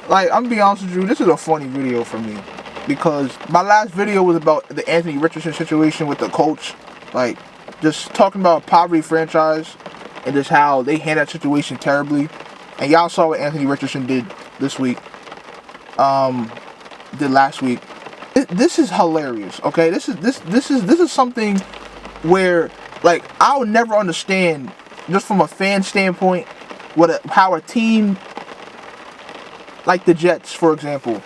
Like, I'm gonna be honest with you, this is a funny video for me. Because my last video was about the Anthony Richardson situation with the coach. Like, just talking about a poverty franchise and just how they handled that situation terribly. And y'all saw what Anthony Richardson did this week. Did last week. This is hilarious, okay? This is something where, like, I'll never understand, just from a fan standpoint, how a team like the Jets, for example,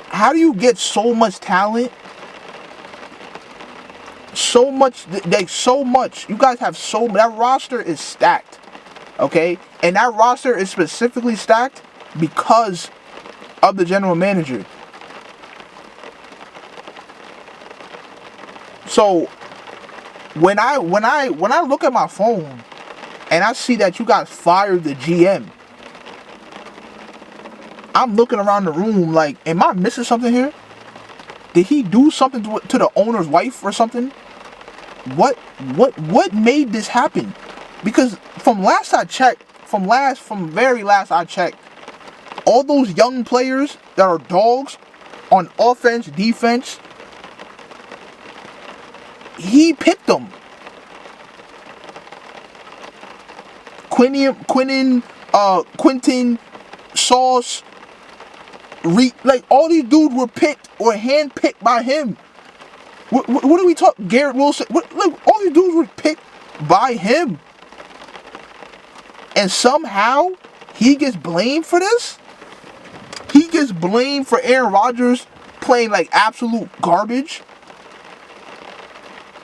how do you get so much talent, so much, you guys have that roster is stacked, okay? And that roster is specifically stacked because of the general manager. So when I look at my phone and I see that you guys fired the GM, I'm looking around the room like, am I missing something here? Did he do something to the owner's wife or something? What made this happen? Because from very last I checked, all those young players that are dogs on offense, defense, he picked them. Quinton, Sauce, like, all these dudes were picked or handpicked by him. What are we talking? Garrett Wilson. Look, all these dudes were picked by him. And somehow he gets blamed for this? He gets blamed for Aaron Rodgers playing like absolute garbage?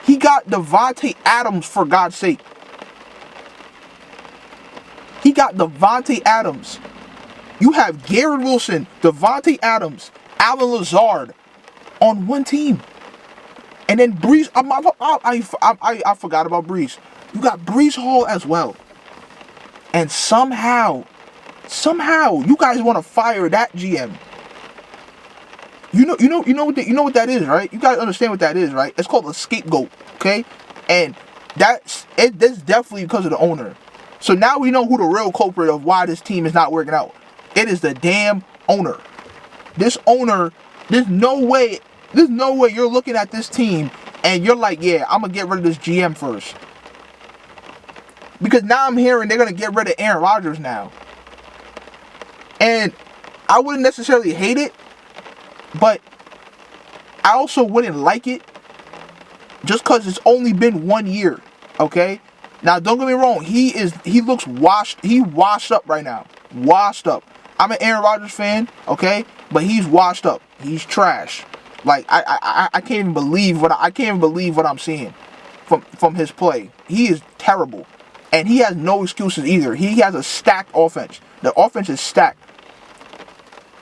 He got Davante Adams, for God's sake. He got Davante Adams. You have Garrett Wilson, Davante Adams, Allen Lazard on one team. And then Breece, I forgot about Breece. You got Breece Hall as well. And somehow, you guys want to fire that GM. You know what that is, right? You guys understand what that is, right? It's called a scapegoat, okay? And that's definitely because of the owner. So now we know who the real culprit of why this team is not working out. It is the damn owner. This owner, there's no way you're looking at this team and you're like, yeah, I'm going to get rid of this GM first. Because now I'm hearing they're going to get rid of Aaron Rodgers now. And I wouldn't necessarily hate it, but I also wouldn't like it just because it's only been 1 year, okay? Now, don't get me wrong. He looks washed. He washed up right now. Washed up. I'm an Aaron Rodgers fan, okay? But he's washed up. He's trash. Like, I can't even believe what I'm seeing from his play. He is terrible. And he has no excuses either. He has a stacked offense. The offense is stacked.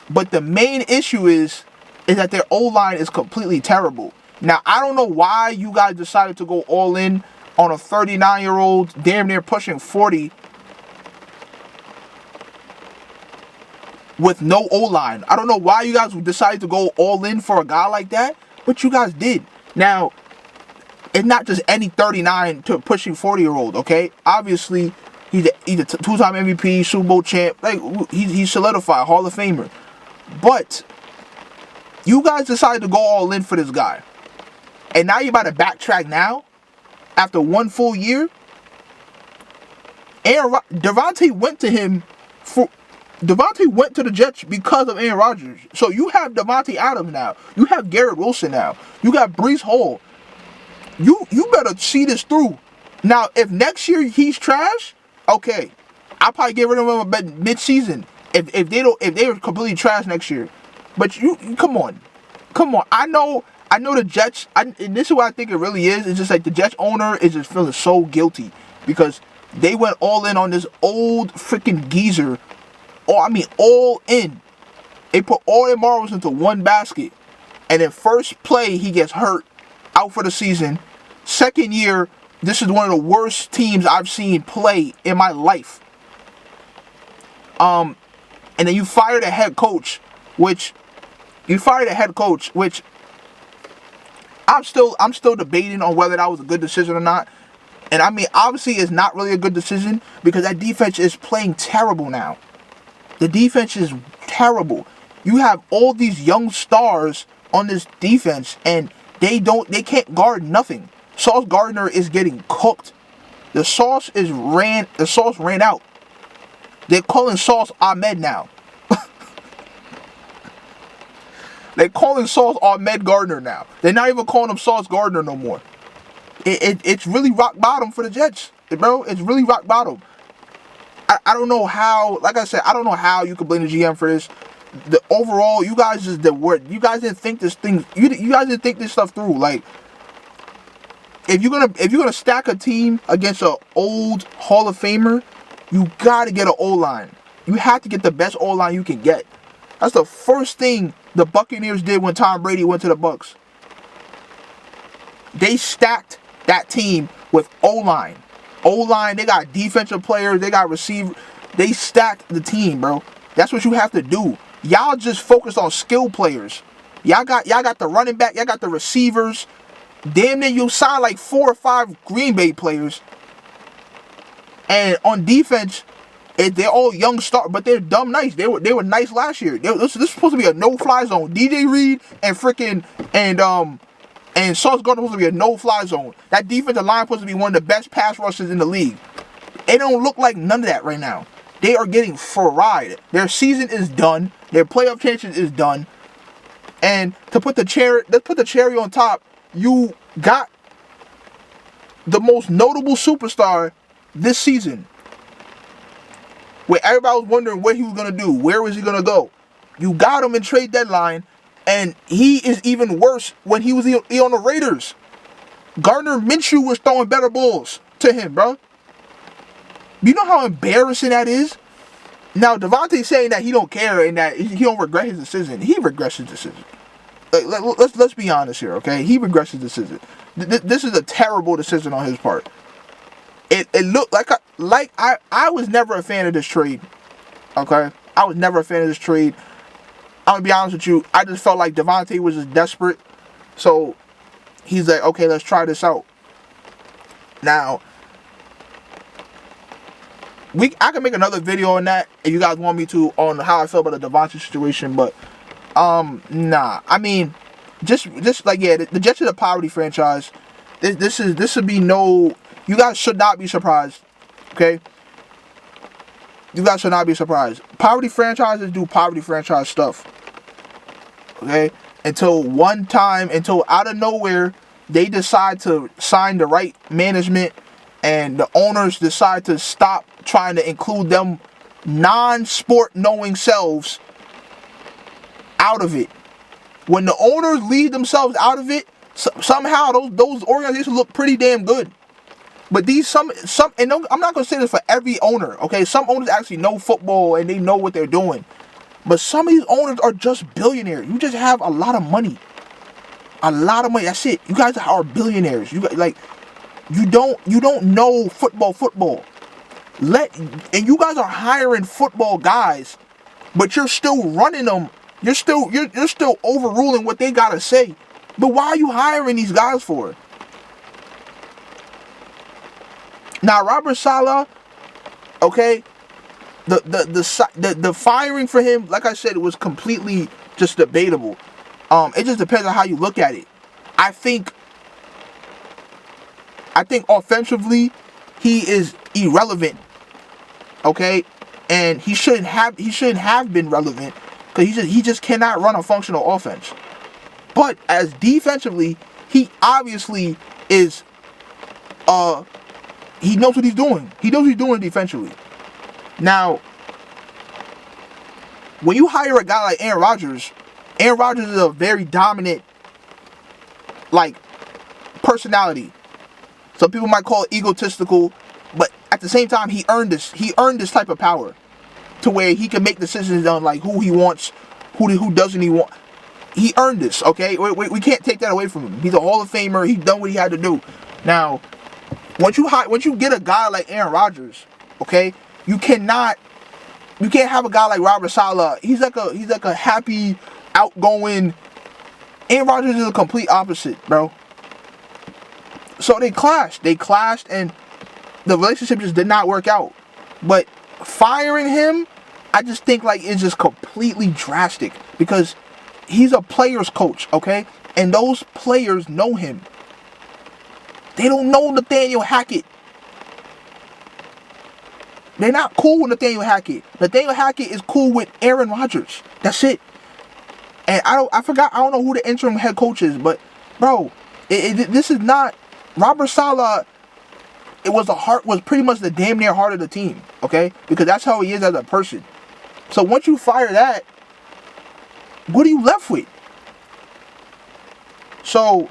But the main issue is that their O-line is completely terrible. Now, I don't know why you guys decided to go all in on a 39-year-old, damn near pushing 40, with no O-line. I don't know why you guys decided to go all in for a guy like that, but you guys did. Now, it's not just any 39 to pushing 40-year-old, okay? Obviously, he's a two-time MVP, Super Bowl champ. Like, he's solidified, Hall of Famer. But you guys decided to go all in for this guy. And now you're about to backtrack now? After 1 full year? Davante went to the Jets because of Aaron Rodgers. So you have Davante Adams now. You have Garrett Wilson now. You got Breece Hall. You better see this through. Now, if next year he's trash, okay, I'll probably get rid of him mid-season. If they're completely trash next year. But you come on. I know the Jets, and this is what I think it really is. It's just like the Jets owner is just feeling so guilty because they went all in on this old freaking geezer. All in. They put all their marbles into one basket. And then first play, he gets hurt, out for the season. Second year, this is one of the worst teams I've seen play in my life. And then you fired a head coach, which I'm still debating on whether that was a good decision or not. And obviously it's not really a good decision because that defense is playing terrible now. The defense is terrible. You have all these young stars on this defense, and they can't guard nothing. Sauce Gardner is getting cooked. The sauce ran out. They're calling Sauce Ahmed now. They're calling Sauce Ahmed Gardner now. They're not even calling him Sauce Gardner no more. It's really rock bottom for the Jets, bro. It's really rock bottom. I don't know how. Like I said, I don't know how you could blame the GM for this. The overall, you guys you guys didn't think this thing. You guys didn't think this stuff through. Like, if you're gonna stack a team against an old Hall of Famer, you gotta get an O-line. You have to get the best O-line you can get. That's the first thing the Buccaneers did when Tom Brady went to the Bucs. They stacked that team with O-line. O-line, they got defensive players, they got receiver. They stacked the team, bro. That's what you have to do. Y'all just focus on skill players. Y'all got the running back, y'all got the receivers. Damn near you sign like 4 or 5 Green Bay players. And on defense, they're all young stars, but they're dumb nice. They were nice last year. This is supposed to be a no-fly zone. DJ Reed and Sauce Gardner supposed to be a no-fly zone. That defensive line supposed to be one of the best pass rushers in the league. It don't look like none of that right now. They are getting fried. Their season is done. Their playoff chances is done. And let's put the cherry on top. You got the most notable superstar this season, where everybody was wondering what he was going to do. Where was he going to go? You got him in trade deadline, and he is even worse when he was on the Raiders. Gardner Minshew was throwing better balls to him, bro. You know how embarrassing that is? Now, Davante's saying that he don't care and that he don't regret his decision. He regrets his decision. Let's be honest here, okay? He regrets his decision. This is a terrible decision on his part. It looked like I was never a fan of this trade. Okay? I was never a fan of this trade. I'm gonna be honest with you. I just felt like Davante was just desperate. So he's like, okay, let's try this out. Now, I can make another video on that if you guys want me to, on how I feel about the Davante situation, but nah. I mean, just like, yeah, the Jets are a poverty franchise. This would be no. You guys should not be surprised, okay? You guys should not be surprised. Poverty franchises do poverty franchise stuff, okay? Until out of nowhere, they decide to sign the right management, and the owners decide to stop trying to include them non-sport knowing selves out of it. When the owners leave themselves out of it, somehow those organizations look pretty damn good. But and I'm not gonna say this for every owner, okay? Some owners actually know football and they know what they're doing. But some of these owners are just billionaires. You just have a lot of money. A lot of money. That's it. You guys are billionaires. You don't know football. And you guys are hiring football guys, but you're still running them. You're still overruling what they gotta say. But why are you hiring these guys for? Now, Robert Saleh, okay, the firing for him, like I said, it was completely just debatable. It just depends on how you look at it. I think offensively, he is irrelevant. Okay, and he shouldn't have been relevant, because he just cannot run a functional offense. But as defensively, he obviously is. He knows what he's doing. He knows what he's doing defensively. Now, when you hire a guy like Aaron Rodgers is a very dominant, like, personality. Some people might call it egotistical, but at the same time, he earned this. He earned this type of power, to where he can make decisions on like who he wants, who doesn't he want. He earned this. Okay, we can't take that away from him. He's a Hall of Famer. He's done what he had to do. Now, once you get a guy like Aaron Rodgers, okay, you can't have a guy like Robert Saleh. He's like a happy, outgoing. Aaron Rodgers is a complete opposite, bro. So they clashed, and the relationship just did not work out. But firing him I just think like it's just completely drastic because he's a player's coach, okay? And those players know him. They don't know Nathaniel Hackett. They're not cool with Nathaniel Hackett. Nathaniel Hackett is cool with Aaron Rodgers. That's it. And I don't know who the interim head coach is, but bro, this is not Robert Saleh. It was pretty much the damn near heart of the team, okay? Because that's how he is as a person. So once you fire that, what are you left with? So,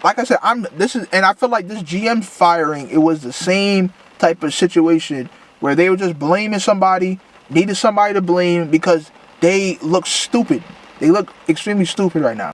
like I said, I feel like this GM firing, it was the same type of situation where they were just blaming somebody, needed somebody to blame because they look stupid. They look extremely stupid right now.